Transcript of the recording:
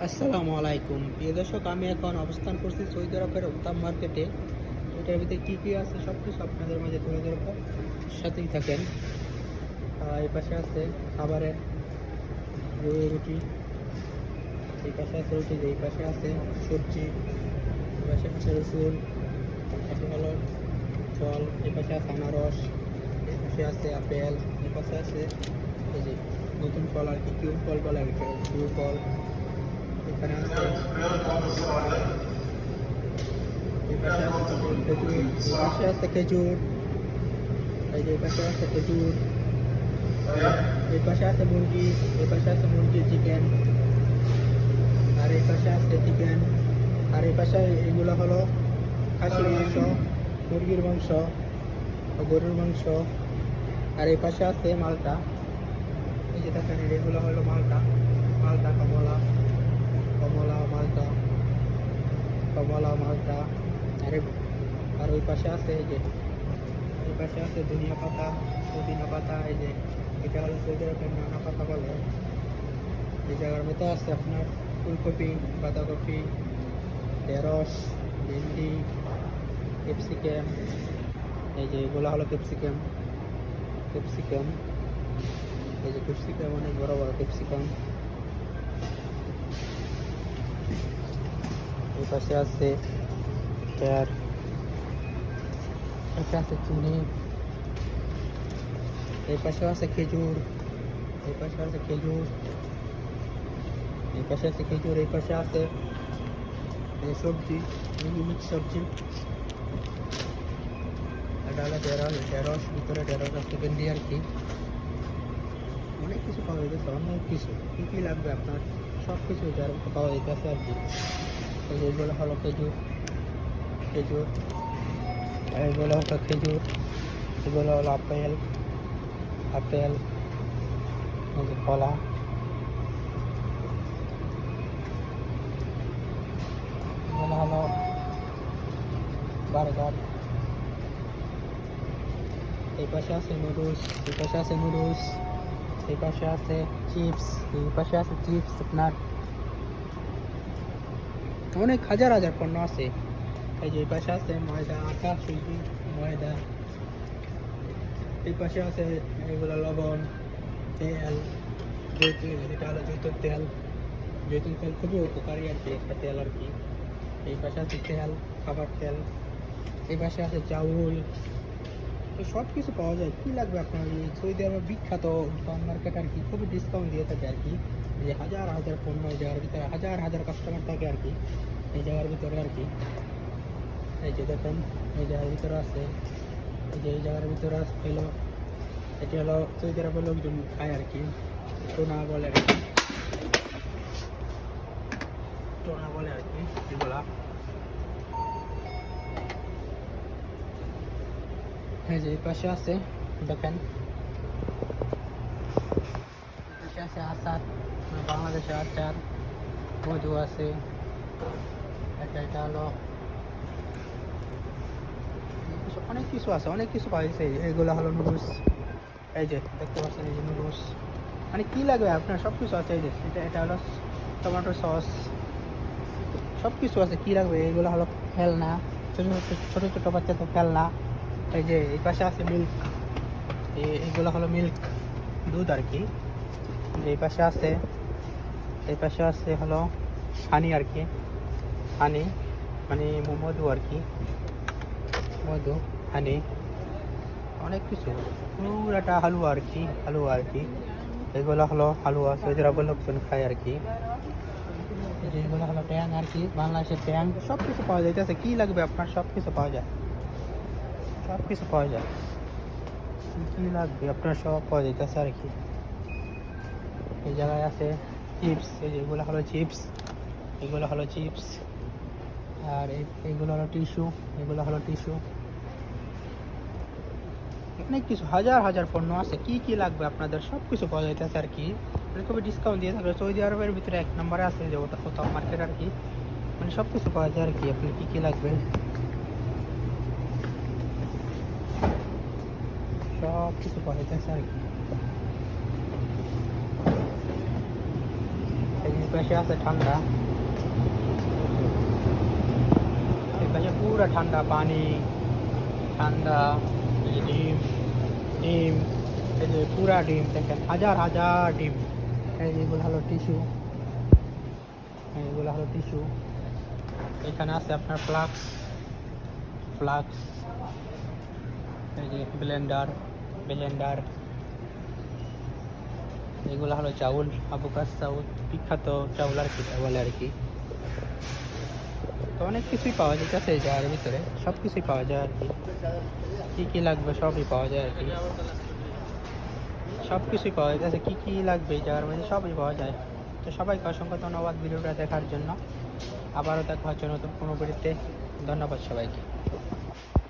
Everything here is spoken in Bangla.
আসসালামু আলাইকুম প্রিয় দর্শক, আমি এখন অবস্থান করছি সৌদি আরবের উত্তাম মার্কেটে। এটার ভিতরে কী কী আছে সব কিছু আপনাদের মাঝে তুলে ধরবো, সাথেই থাকেন। এই পাশে আছে খাবারের রুটি, এই পাশে আছে রুটি, এই পাশে আছে সবজি, এই পাশে আছে রসুন, এই পাশে হলো ফল, এই পাশে আছে আনারস, এই পাশে আছে আপেল, এই পাশে আছে এই যে নতুন ফল আর কি, কিউ ফল বলে এটা, কিউ ফল। এখানে আছে এই পাশে আছে খেজুর, এই পাশে আছে খেজুর, এই যে পাশে আছে খেজুর, এই পাশে আছে মুরগি, এই পাশে আছে মুরগি চিকেন, আর এই পাশে আছে চিকেন, আর এই পাশে এগুলো হলো খাসির মাংস, মুরগির মাংস, গরুর মাংস, আর এই পাশে আছে মালটা। এই যে দেখেন এগুলো হলো মালটা, মালটা কমলা, কমলা মালটা, কমলা মালটা। আর আর ওই পাশে আছে এই যে, এই পাশে আছে ধনিয়া পাতা, পুদিনা পাতা। এই যে এটা হলো সৌদি আরবের নানা পাতা বলে। এই জায়গার মধ্যে আছে আপনার ফুলকপি, বাঁধাকপি, ঢেঁড়স, ভেন্ডি, ক্যাপসিকাম। এই যে এগুলো হলো ক্যাপসিকাম, ক্যাপসিকাম, এই যে ক্যাপসিকাম অনেক বড় বড় ক্যাপসিকাম। এই পাশে আছে পেয়ার, এটা আছে চিনি, এই পাশে আছে খেজুর, এই পাশে আছে খেজুর, এই পাশে আছে খেজুর, এই পাশে আছে এই সবজি, মিক্স সবজি। এটা হলো ঢেঁড়স, ঢেঁড়স ভিতরে ঢেঁড়স আছে ভেন্ডি আর কি। অনেক কিছু পাওয়া যাচ্ছে, অনেক কিছু কী কী লাগবে আপনার সব কিছু পাওয়া যাইতেছে আর কি। এইগুলো হলো খেজুর, খেজুর, এইগুলো হলো খেজুর, এগুলো হলো আপেল, আপেল, এই যে কলা, এগুলো হলো বার্গার। এই পাশে আছে নুডলস, এই পাশে আছে নুডলস, এই পাশে আছে চিপস, এই পাশে আছে চিপস আপনার। অনেক হাজার হাজার পণ্য আছে। এই যে এই পাশে আছে ময়দা, আটা, সুজি, ময়দা। এই পাশে আছে এগুলো লবণ, তেল, জৈতুন, এটা হলো জৈতুন তেল। জৈতুন তেল খুবই উপকারী আর কি, একটা তেল আর কি। এই পাশে আছে তেল, খাবার তেল। এই পাশে আছে চাউল। তো সব কিছু পাওয়া যায়, কী লাগবে আপনার। এই সৌদি আরবের বিখ্যাত মার্কেট আর কি, খুবই ডিসকাউন্ট দিয়ে থাকে আর কি। যে হাজার হাজার পণ্য এই জায়গার ভিতরে, হাজার হাজার কাস্টমার থাকে আর কি এই জায়গার ভিতরে আর কি। এই যে দেখেন এই জায়গার ভিতরে আছে, এই যে এই জায়গার ভিতরে হলো, এটি হলো সৌদি আরবের লোকজন খায় আর কি, টোনা বলে আর কি, টোনা বলে আর কি এগুলা। এই যে এই পাশে আছে দেখেন, পাশে আছে আচার, বাংলাদেশের আচার, মধু আছে। এটা হলো অনেক কিছু আছে, অনেক কিছু পাওয়া যাচ্ছে। এইগুলো হলো নুডলস, এই যে দেখতে পাচ্ছেন এই যে নুডলস, মানে কী লাগবে আপনার সব কিছু আছে। এই যে এটা হলো টমেটো সস, সব কিছু আছে, কী লাগবে। এইগুলো হলো খেলনা, ছোটো ছোটো ছোটো বাচ্চাদের খেলনা। এই যে এই পাশে আছে মিল্ক, এইগুলো হলো মিল্ক, দুধ আর কি। এই পাশে আছে, এই পাশে আছে হলো হানি আর কি, হানি মানে মধু আর কি, মধু, হানি, অনেক কিছু। পুরাটা হালুয়া আর কি, হালুয়া আর কি। এগুলো হলো হালুয়া, সৌদি আরবের লোকজন খায় আর কি। এগুলো হলো ট্যাং আর কি, বাংলাদেশের ট্যাং। সব কিছু পাওয়া যাইতেছে, কী লাগবে আপনার সব কিছু পাওয়া যায়, সব কিছু পাওয়া যায়, কী লাগবে আপনার সব পাওয়া যাইতেছে আর কি। এই জায়গায় আছে চিপস, এই যে এগুলো হলো চিপস, এগুলো হলো চিপস। আর এইগুলো হলো টিস্যু, এগুলো হলো টিস্যু। অনেক কিছু, হাজার হাজার পণ্য আছে, কি কি লাগবে আপনাদের সব কিছু পাওয়া যাইতেছে আর কি। মানে খুবই ডিসকাউন্ট দিয়ে থাকবে। সৌদি আরবের ভিতরে এক নম্বরে আছে যে ওটা মার্কেট আর কি, মানে সব কিছু পাওয়া যায় আর কি। আপনার কী কী লাগবে সব কিছু পাওয়া যাইতেছে আর কি। এই যে এই পাশে আছে ঠান্ডা, এই পাশে পুরো ঠান্ডা পানি, ঠান্ডা। এই যে ডিম, ডিম, এই যে পুরা ডিম দেখেন, হাজার হাজার ডিম। এই যেগুলো হলো টিস্যু, এইগুলো হলো টিস্যু। এখানে আছে আপনার ফ্লাক্স, ফ্লাক্স, এই যে ব্লেন্ডার, ব্লেন্ডার। এগুলো হলো চাউল, আবুকাস চাউল, বিখ্যাত চাউল আর কি বলে আর কি। তো অনেক কিছুই পাওয়া যাচ্ছে এই জায়গার ভিতরে, সব কিছুই পাওয়া যায় আর কি। কী কী লাগবে সবই পাওয়া যায় আর কি, সব কিছুই পাওয়া যাচ্ছে। কী কী লাগবে এই জায়গার মধ্যে সবই পাওয়া যায়। তো সবাইকে অসংখ্য ধন্যবাদ ভিডিওটা দেখার জন্য। আবারও দেখা হচ্ছে নতুন কোনো ভিডিওতে। ধন্যবাদ সবাইকে।